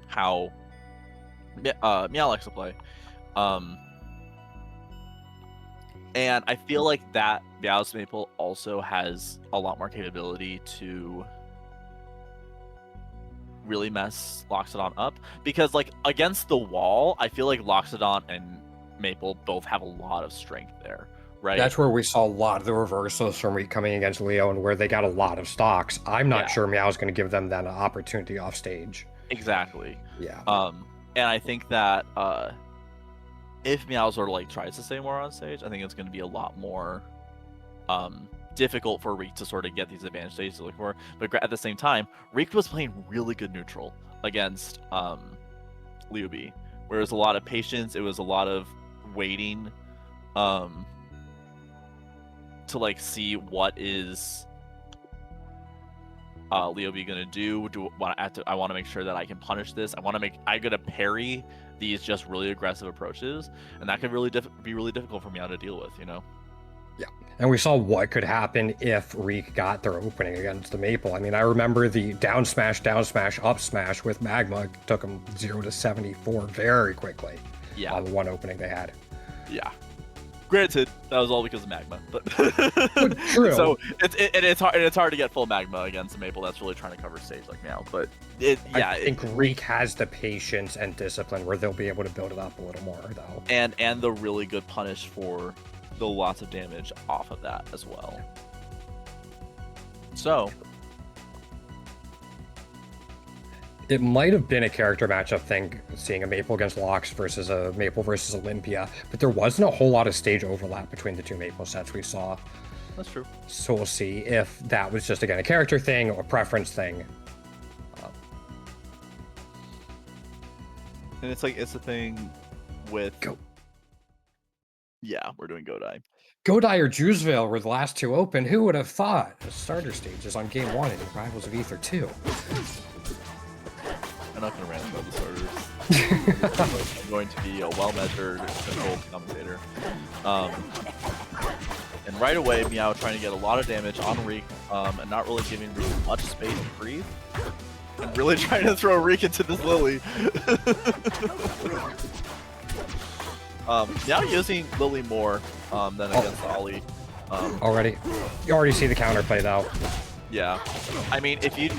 how Meow likes to play. And I feel like that Meow's Maypul also has a lot more capability to really mess Loxodont up, because like against the wall, I feel like Loxodont and Maypul both have a lot of strength there, right? That's where we saw a lot of the reversals from Reek coming against Leo, and where they got a lot of stocks. I'm not sure Meow's going to give them that opportunity off stage. Exactly. Yeah. And I think that if Meow sort of like tries to stay more on stage, I think it's going to be a lot more difficult for Reek to sort of get these advantage stages to look for. But at the same time, Reek was playing really good neutral against Liubi, where it was a lot of patience, it was a lot of waiting to like see what is Liubi gonna do. I want to make sure that I can punish this. I'm gonna parry these just really aggressive approaches, and that could really be really difficult for Meow to deal with, you know? Yeah, and we saw what could happen if Reek got their opening against the Maypul. I mean, I remember the down smash, up smash with Magma took them 0 to 74 very quickly. Yeah. On the one opening they had. Yeah. Granted, that was all because of Magma, but true. So it's hard to get full Magma against a Maypul that's really trying to cover stage like Meow. But I think Reek has the patience and discipline where they'll be able to build it up a little more, though. And the really good punish for the lots of damage off of that as well. So it might have been a character matchup thing, seeing a Maypul against Lox versus a Maypul versus Olympia, but there wasn't a whole lot of stage overlap between the two Maypul sets we saw. That's true. So we'll see if that was just, again, a character thing or a preference thing. And it's a thing with... Yeah, we're doing Godai. Godai or Juiceville were the last two open. Who would have thought? The starter stages on Game 1 in Rivals of Aether 2. I'm not going to rant about the starters. I'm going to be a well-measured, controlled commentator. And right away, Meow trying to get a lot of damage on Reek, and not really giving Reek much space to breathe. And really trying to throw Reek into this Lily. Now using Lily more than against Ollie. You already see the counterplay though. Yeah, I mean, if you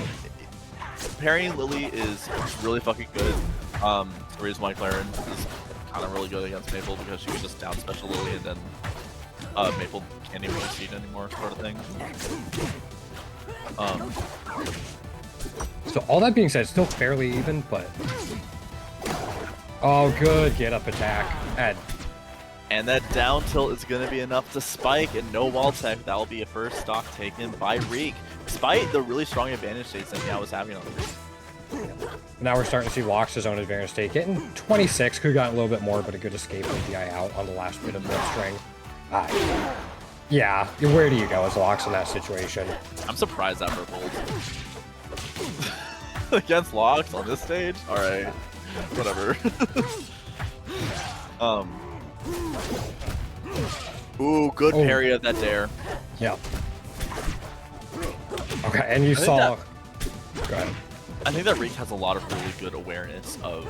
parrying Lily is really fucking good. The reason why Clarence is kind of really good against Maypul, because she can just down special Lily and then Maypul can't even succeed anymore, sort of thing. So all that being said, it's still fairly even, but... Oh, good get up attack. And that down tilt is going to be enough to spike, and no wall tech. That will be a first stock taken by Reek, despite the really strong advantage states that Meow was having on the Reek. Now we're starting to see Lox's own advantage state, getting 26. Could have gotten a little bit more, but a good escape with DI out on the last bit of the string. Yeah, where do you go as Lox in that situation? I'm surprised that purple against Lox on this stage. All right, whatever. Ooh, good parry of that dare. Yep. Okay, and you saw... Go ahead. I think that Reek has a lot of really good awareness of...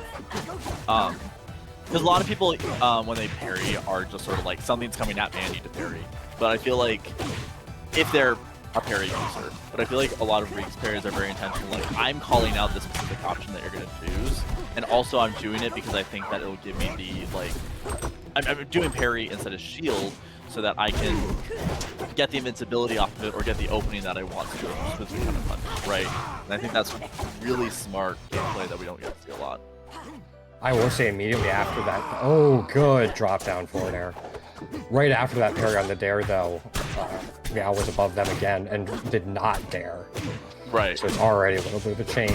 because a lot of people, when they parry, are just sort of like, something's coming at me, I need to parry. But I feel like, if they're a parry user, but I feel like a lot of Reek's parries are very intentional. Like, I'm calling out this specific option that you're going to choose, and also I'm doing it because I think that it'll give me the, like... I'm doing parry instead of shield, so that I can get the invincibility off of it or get the opening that I want to with kind of punch, right? And I think that's really smart gameplay that we don't get to see a lot. I will say immediately after that, oh, good drop down forward air. Right after that parry on the dare, though, Meow was above them again and did not dare. Right. So it's already a little bit of a change.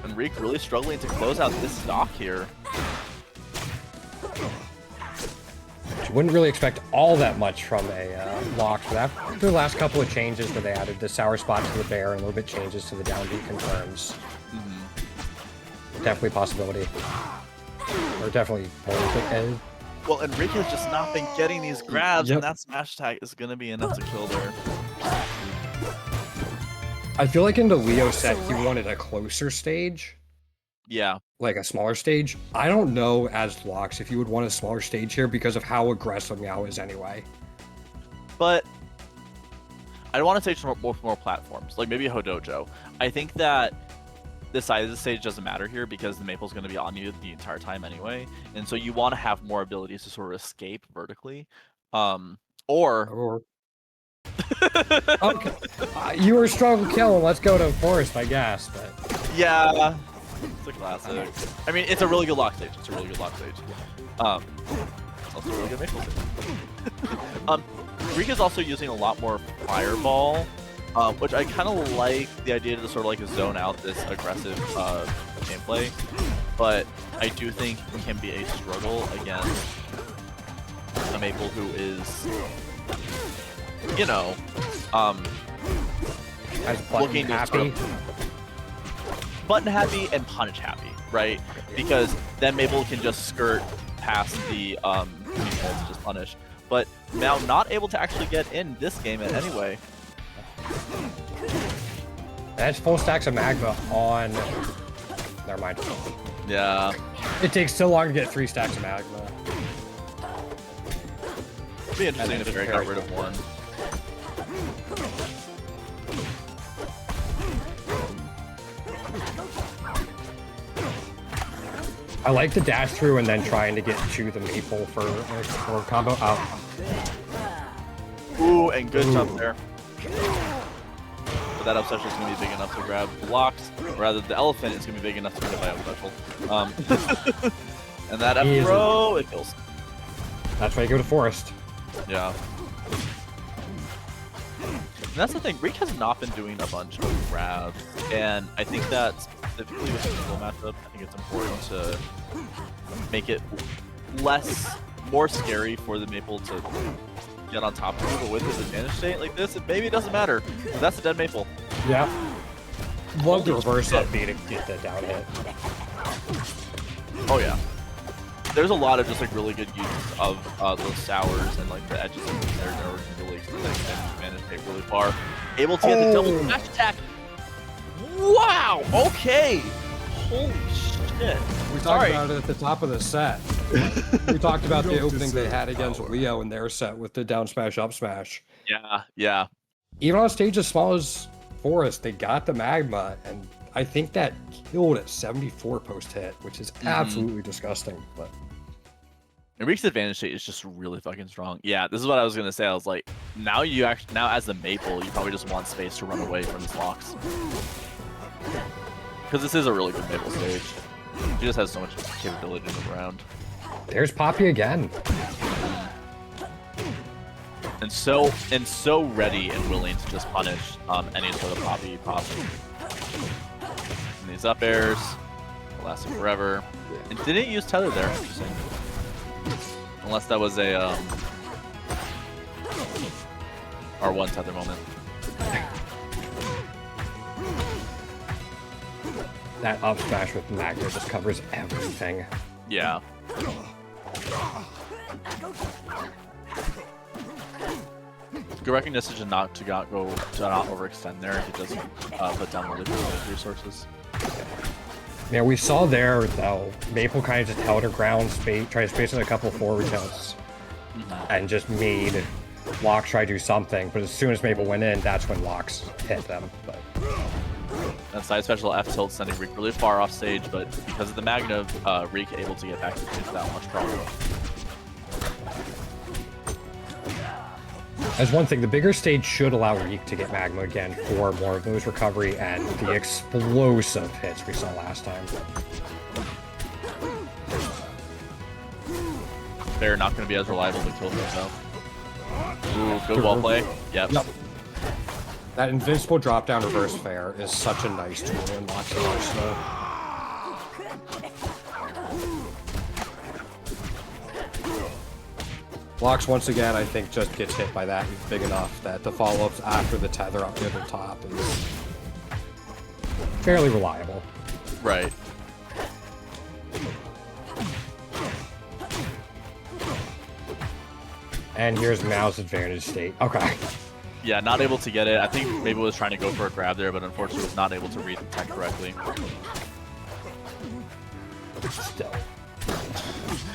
And Reek really struggling to close out this stock here. You wouldn't really expect all that much from a Lox, but after the last couple of changes where they added the sour spot to the bear and a little bit changes to the down beat confirms. Definitely a possibility. Or definitely more Well, and Rick has just not been getting these grabs, Yep. and that smash attack is gonna be enough to kill there. I feel like in the Leo set, he wanted a closer stage, Yeah. like a smaller stage. I don't know as Lox if you would want a smaller stage here because of how aggressive Meow is anyway. But I want to say more platforms, like maybe a Hodojo. I think that the size of the stage doesn't matter here because the Maple's going to be on you the entire time anyway, and so you want to have more abilities to sort of escape vertically, or Okay, you were strong kill. Let's go to Forest, I guess. But yeah, it's a classic. I mean, it's a really good lock stage. It's a really good lock stage. It's also a really good Maple stage. Reek is also using a lot more Fireball, which I kind of like the idea to sort of like zone out this aggressive gameplay, but I do think it can be a struggle against a Maple who is, you know, looking happy. Button happy and punish happy, right? Because then Maple can just skirt past the to just punish. But now not able to actually get in this game in any way. That's full stacks of magma on. Never mind. Yeah. It takes so long to get 3 stacks of magma. It'd be interesting if Barry got rid of one. I like the dash through and then trying to get to the Maple for a combo. Oh. Ooh, and good jump there. But that up special is going to be big enough to grab blocks. Rather, the elephant is going to be big enough to get by up special. And that up throw, it kills. That's why you go to Forest. Yeah. And that's the thing, Reek has not been doing a bunch of grabs, and I think that specifically with the single matchup, I think it's important to make it more scary for the Maple to get on top of people with his advantage state like this. Maybe it doesn't matter. That's a dead Maple. Yeah. Love the reverse up B to get the down hit. Oh yeah. There's a lot of just like really good use of those sours and like the edges of their nerves really extend advantage state really far. Able to get the double smash attack. Wow! Okay! Holy shit. We talked about it at the top of the set. We talked about the opening they had against Leo in their set with the down smash, up smash. Yeah, yeah. Even on a stage as small as Forest, they got the magma, and I think that killed at 74 post hit, which is absolutely disgusting. But And Reek's advantage state is just really fucking strong. Yeah, this is what I was gonna say. I was like, now as the Maple, you probably just want space to run away from his Lox. Because this is a really good Maple stage. He just has so much capability to move around. there's Poppy again. And so ready and willing to just punish any sort of Poppy pop. And these up airs, lasting forever. And didn't use tether there, interesting. Unless that was a R1 tether moment. That up smash with magma just covers everything. Yeah. Good recognition to not overextend there if it doesn't put down really good resources. Yeah, we saw there though, Maple kind of just held her ground, tried to space in a couple forward tilts, and just made Lox try to do something. But as soon as Maple went in, that's when Lox hit them. But And side special F tilt sending Reek really far off stage, but because of the Magna, Reek able to get back to stage without much trouble. as one thing, the bigger stage should allow Reek to get magma again for more of those recovery and the explosive hits we saw last time. They're not going to be as reliable to kill himself. Ooh, good wall play. Yep. That invincible drop down reverse fair is such a nice tool in Loxodont arsenal. Lox once again, I think, just gets hit by that big enough that the follow-ups after the tether up near the top is fairly reliable. Right. And here's Meow's advantage state. Okay. Yeah, not able to get it. I think maybe was trying to go for a grab there, but unfortunately was not able to read the tech correctly. Still.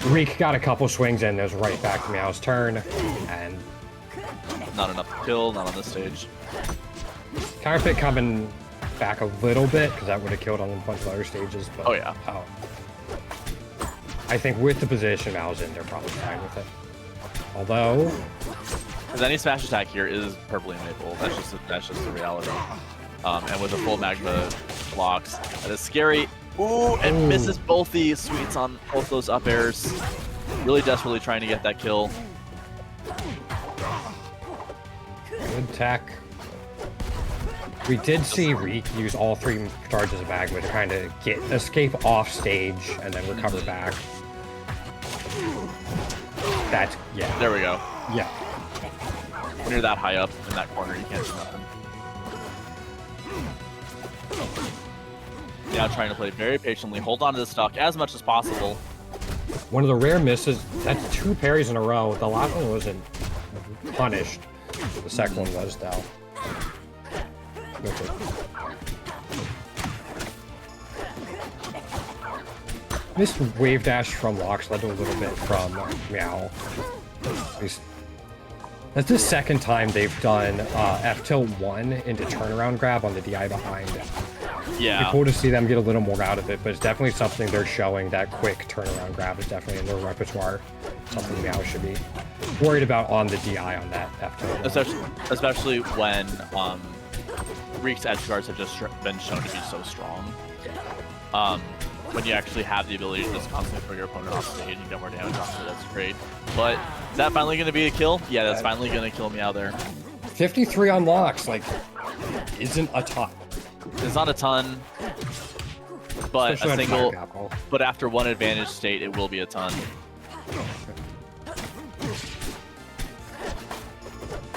Reek got a couple swings in, it was right back to Meow's turn, and not enough to kill, not on this stage. Counterpick coming back a little bit, because that would have killed on a bunch of other stages, but... Oh, yeah. I think with the position Meow's in, they're probably fine with it. Although... Because any smash attack here is purple and maple. That's just the reality. And with a full magma blocks, that is scary. Ooh, and misses both the sweets on both those up airs. Really desperately trying to get that kill. Good tech. We did see Reek use all 3 charges of magma to kind of escape off stage and then recover back. That's, yeah. There we go. Yeah. When you're that high up in that corner, you can't do nothing. Now trying to play very patiently, hold on to the stock as much as possible. One of the rare misses, that's 2 parries in a row. The last one wasn't punished. The second one was, though. This wave dash from Lox led to a little bit from Meow. That's the second time they've done F-1 into turnaround grab on the DI behind. Yeah. It'd be cool to see them get a little more out of it, but it's definitely something they're showing. That quick turnaround grab is definitely in their repertoire. Something Meow should be worried about on the DI on that F-2. Especially when Reek's edge guards have just been shown to be so strong. When you actually have the ability to just constantly put your opponent off stage and get more damage off of it, that's great. But is that finally going to be a kill? Yeah, that's finally going to kill me out there. 53 on Lox, like, isn't a ton. It's not a ton, but Especially a single. But after one advantage state, it will be a ton.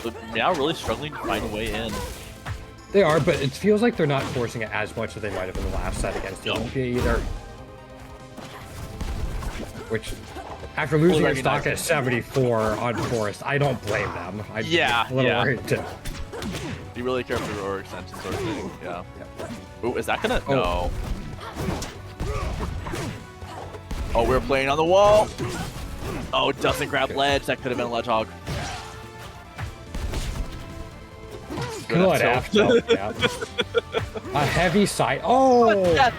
But Meow really struggling to find a way in. They are, but it feels like they're not forcing it as much as they might have in the last set against Olympia either. Which, after losing your stock at 74 on Forest, I don't blame them. I'd be a little worried too. Be really careful with your extension sort of thing. Yeah. Ooh, is that gonna? No. Oh, we're playing on the wall. Oh, it doesn't grab ledge. That could have been a ledge hog. Good F tilt, yeah. A heavy side. Oh!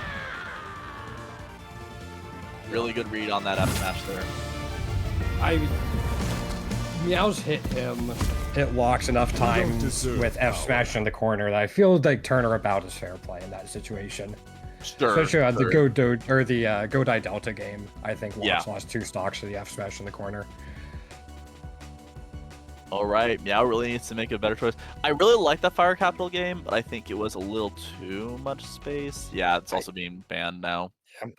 Really good read on that F smash there. Meow's hit him. It locks enough time with F smash in the corner that I feel like Turner about is fair play in that situation. Sure. Especially on the Godai Delta game, I think Lox lost 2 stocks to the F smash in the corner. All right, Meow really needs to make a better choice. I really like that Fire Capital game, but I think it was a little too much space. Yeah, it's also being banned now.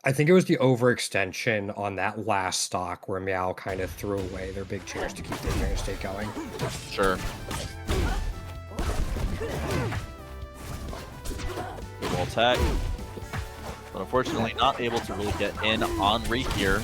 I think it was the overextension on that last stock where Meow kind of threw away their big chance to keep the advantage state going. Sure. Good wall tech. But unfortunately not able to really get in on Reek here.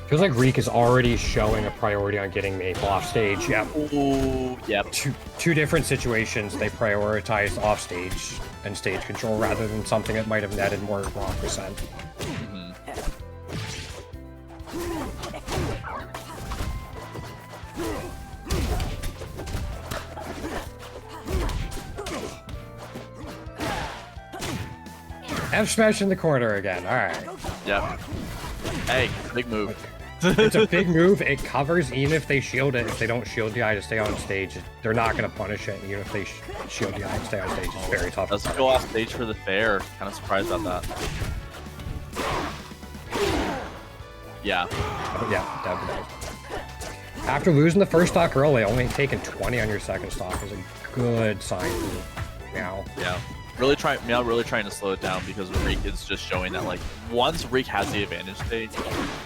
Feels like Reek is already showing a priority on getting Maypul off stage. Yeah. Ooh, yep. Two different situations. They prioritized off stage and stage control rather than something that might have netted more raw percent. F smash in the corner again. All right. Yep. Hey, big move. It's a big move. It covers even if they shield it. If they don't shield the eye to stay on stage, they're not going to punish it. Even if they shield the eye and stay on stage, it's very tough. Let's go off stage for the fair. Kind of surprised about that. Yeah. Yeah, definitely. After losing the first stock early, only taking 20 on your second stock is a good sign for Meow. Yeah. Meow really trying to slow it down because Reek is just showing that, like, once Reek has the advantage stage,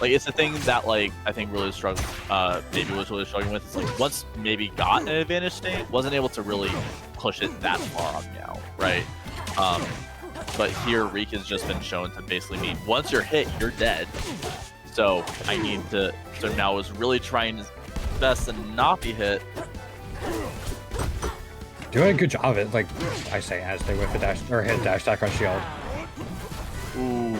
like, it's the thing that, like, I think really maybe was really struggling with. It's like, once maybe got an advantage state, wasn't able to really push it that far on Meow, right? But here, Reek has just been shown to basically mean once you're hit, you're dead. So I need to. So now is really trying his best to not be hit. Doing a good job of it, like I say, as they whip the dash or hit dash attack on shield. Ooh.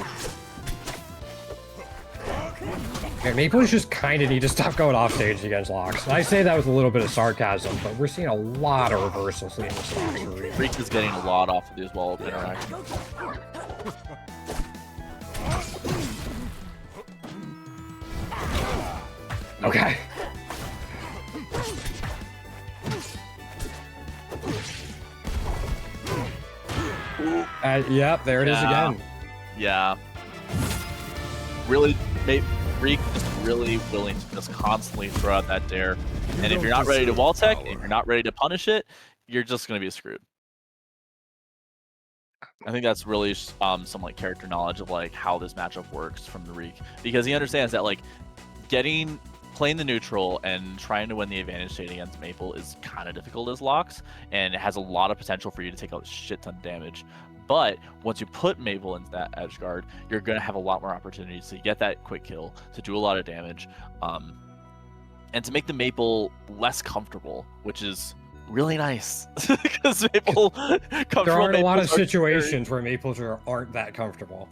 Yeah, Maypul just kind of need to stop going off stage against Lox. I say that with a little bit of sarcasm, but we're seeing a lot of reversals leading to Lox. Reek is getting a lot off of these wall interactions. Okay. Yep, there it is again. Yeah. Really, Reek is really willing to just constantly throw out that dare. And if you're not ready to wall tech, if you're not ready to punish it, you're just going to be screwed. I think that's really some like character knowledge of like how this matchup works from the Reek, because he understands that like playing the neutral and trying to win the advantage state against Maypul is kind of difficult as Lox, and it has a lot of potential for you to take a shit ton of damage. But once you put Maypul into that edge guard, you're going to have a lot more opportunities to get that quick kill, to do a lot of damage, and to make the Maypul less comfortable, which is really nice. Because Maypul, there aren't a lot of situations where Maypuls aren't that comfortable.